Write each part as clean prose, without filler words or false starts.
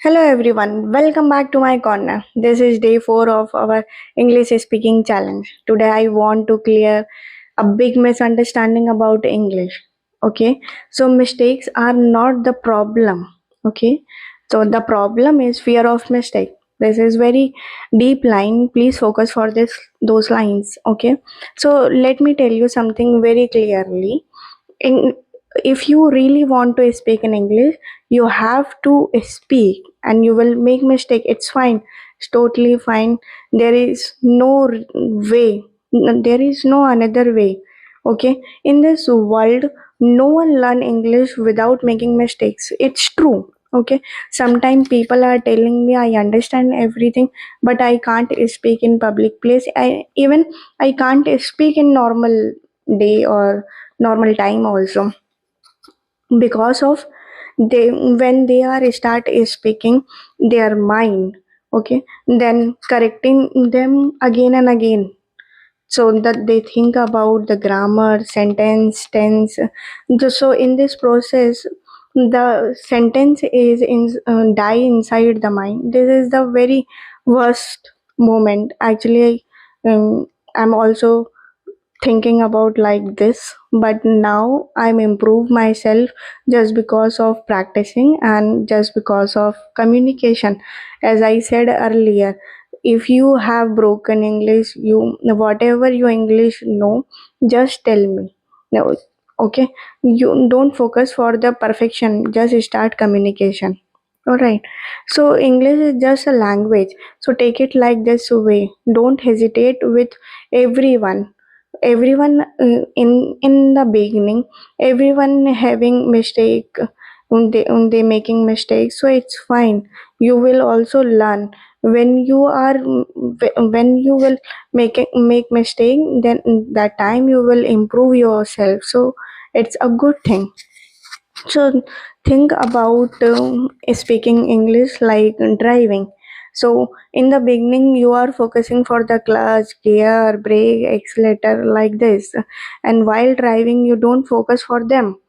Hello everyone, welcome back to my corner. This is day 4 of our English speaking challenge. Today I want to clear a big misunderstanding about English. Okay, so mistakes are not the problem. Okay, so the problem is fear of mistake. This is very deep line. Please focus for those lines. Okay, so let me tell you something very clearly in if you really want to speak in English, you have to speak and you will make mistake. It's fine, it's totally fine. There is no way, there is no another way. Okay, in this world no one learn English without making mistakes. It's true. Okay, sometimes people are telling me I understand everything, but I can't speak in public place. I can't speak in normal day or normal time also, because of they when they are start speaking their mind. Okay, then correcting them again and again, so that they think about the grammar, sentence, tense. So in this process the sentence is die inside the mind. This is the very worst moment actually. I'm also thinking about like this, but now I'm improve myself just because of practicing and just because of communication. As I said earlier, if you have broken English, you whatever you English know, just tell me. No, okay, you don't focus for the perfection, just start communication. All right, so English is just a language, so take it like this way. Don't hesitate with everyone. In the beginning, everyone having mistake. They making mistakes, so it's fine. You will also learn. When you are when you will make mistake, then that time you will improve yourself, so it's a good thing. So think about speaking English like driving. So in the beginning you are focusing for the clutch, gear, brake, accelerator, like this, and while driving you don't focus for them.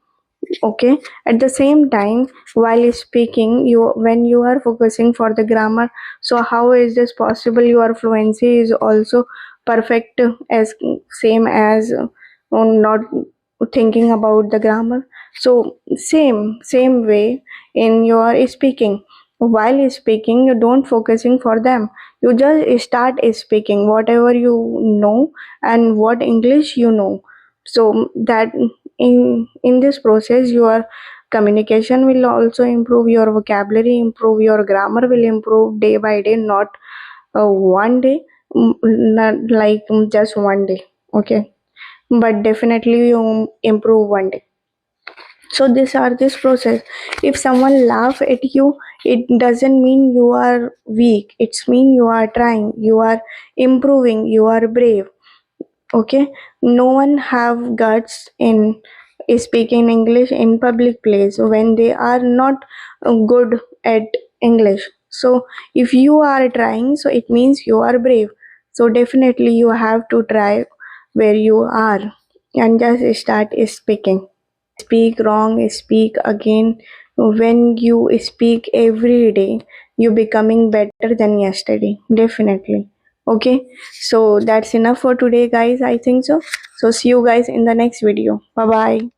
Okay, at the same time while speaking, you when you are focusing for the grammar, so how is this possible? Your fluency is also perfect as same as not thinking about the grammar. So same way in your speaking. While speaking you don't focusing for them, you just start speaking whatever you know and what English you know. So that in this process your communication will also improve, your vocabulary improve, your grammar will improve day by day, not one day, not like just one day. Okay, but definitely you improve one day. So these are this process. If someone laugh at you, it doesn't mean you are weak, it's mean you are trying, you are improving, you are brave. Okay, no one have guts in speaking English in public place when they are not good at English. So if you are trying, so it means you are brave. So definitely you have to try where you are and just start speaking. Speak wrong, speak again. When you speak every day, you becoming better than yesterday, definitely. Okay, so that's enough for today guys, I think so. So see you guys in the next video. Bye bye.